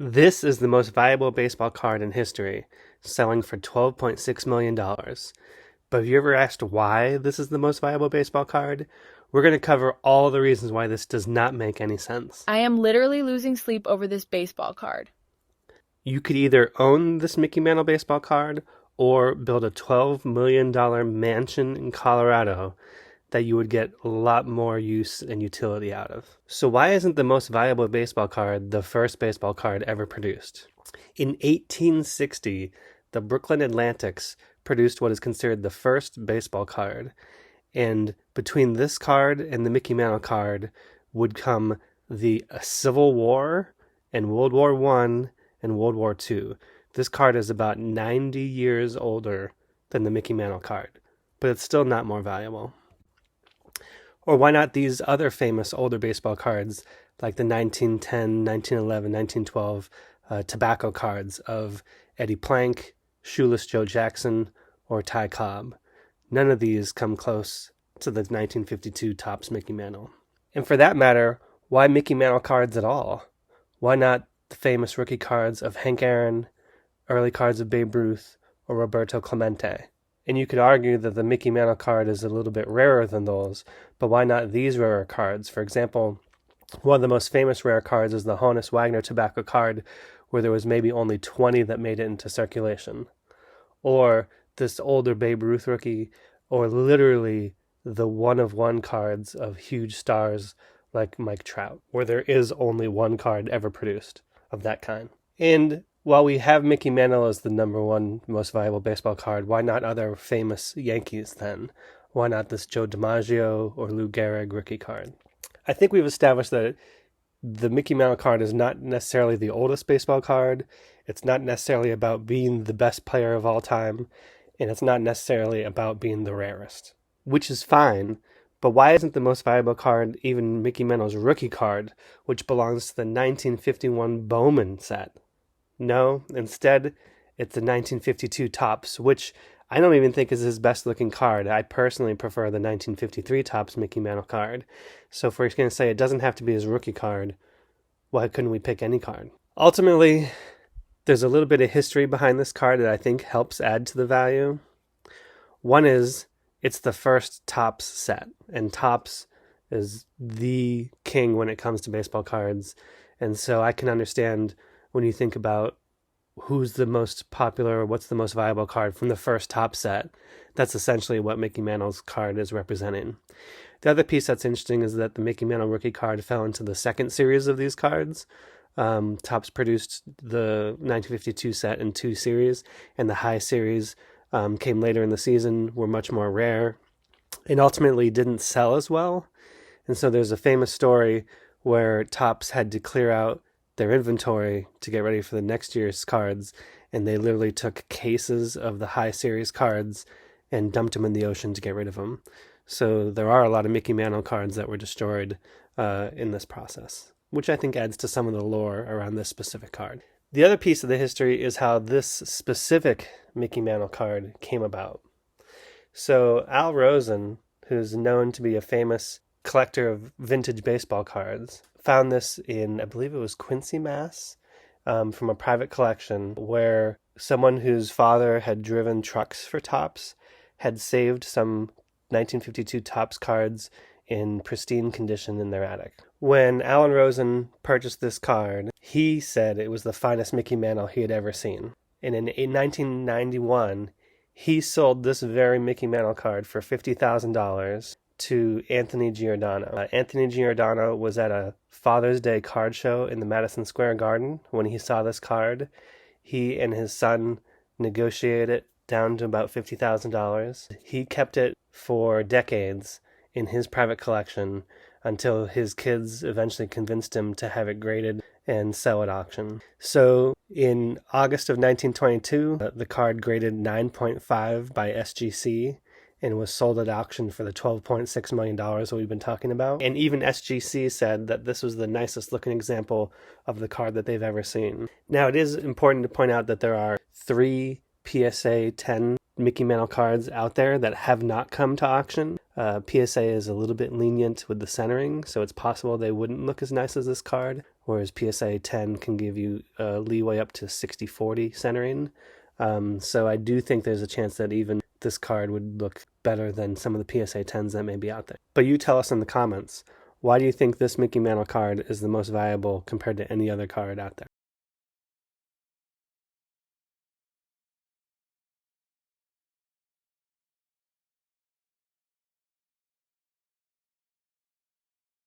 This is the most valuable baseball card in history, selling for $12.6 million. But have you ever asked why this is the most valuable baseball card? We're going to cover all the reasons why this does not make any sense. I am literally losing sleep over this baseball card. You could either own this Mickey Mantle baseball card or build a $12 million mansion in Colorado that you would get a lot more use and utility out of. So why isn't the most valuable baseball card the first baseball card ever produced? In 1860, the Brooklyn Atlantics produced what is considered the first baseball card. And between this card and the Mickey Mantle card would come the Civil War and World War I and World War II. This card is about 90 years older than the Mickey Mantle card, but it's still not more valuable. Or why not these other famous older baseball cards like the 1910, 1911, 1912 tobacco cards of Eddie Plank, Shoeless Joe Jackson, or Ty Cobb? None of these come close to the 1952 Topps Mickey Mantle. And for that matter, why Mickey Mantle cards at all? Why not the famous rookie cards of Hank Aaron, early cards of Babe Ruth, or Roberto Clemente? And you could argue that the Mickey Mantle card is a little bit rarer than those, but why not these rarer cards? For example, one of the most famous rare cards is the Honus Wagner tobacco card, where there was maybe only 20 that made it into circulation. Or this older Babe Ruth rookie, or literally the one-of-one cards of huge stars like Mike Trout, where there is only one card ever produced of that kind. And while we have Mickey Mantle as the number one most valuable baseball card, why not other famous Yankees then? Why not this Joe DiMaggio or Lou Gehrig rookie card? I think we've established that the Mickey Mantle card is not necessarily the oldest baseball card. It's not necessarily about being the best player of all time. And it's not necessarily about being the rarest, which is fine. But why isn't the most valuable card even Mickey Mantle's rookie card, which belongs to the 1951 Bowman set? No, instead, it's the 1952 Topps, which I don't even think is his best looking card. I personally prefer the 1953 Topps Mickey Mantle card. So if we're going to say it doesn't have to be his rookie card, why couldn't we pick any card? Ultimately, there's a little bit of history behind this card that I think helps add to the value. One is it's the first Topps set, and Topps is the king when it comes to baseball cards. And so I can understand when you think about who's the most popular or what's the most valuable card from the first Topps set. That's essentially what Mickey Mantle's card is representing. The other piece that's interesting is that the Mickey Mantle rookie card fell into the second series of these cards. Topps produced the 1952 set in two series, and the high series came later in the season, were much more rare, and ultimately didn't sell as well. And so there's a famous story where Topps had to clear out their inventory to get ready for the next year's cards, and they literally took cases of the high series cards and dumped them in the ocean to get rid of them. So there are a lot of Mickey Mantle cards that were destroyed in this process, which I think adds to some of the lore around this specific card. The other piece of the history is how this specific Mickey Mantle card came about. So Al Rosen, who's known to be a famous collector of vintage baseball cards, found this in, I believe it was Quincy, Mass., from a private collection where someone whose father had driven trucks for Topps had saved some 1952 Topps cards in pristine condition in their attic. When Alan Rosen purchased this card, he said it was the finest Mickey Mantle he had ever seen. And in 1991, he sold this very Mickey Mantle card for $50,000 to Anthony Giordano. Anthony Giordano was at a Father's Day card show in the Madison Square Garden. When he saw this card, he and his son negotiated it down to about $50,000. He kept it for decades in his private collection until his kids eventually convinced him to have it graded and sell at auction. So in August of 1922, the card graded 9.5 by SGC and was sold at auction for the $12.6 million that we've been talking about. And even SGC said that this was the nicest looking example of the card that they've ever seen. Now, it is important to point out that there are 3 PSA 10 Mickey Mantle cards out there that have not come to auction. PSA is a little bit lenient with the centering, so it's possible they wouldn't look as nice as this card, whereas PSA 10 can give you leeway up to 60-40 centering. So I do think there's a chance that even this card would look better than some of the PSA 10s that may be out there. But you tell us in the comments, why do you think this Mickey Mantle card is the most valuable compared to any other card out there?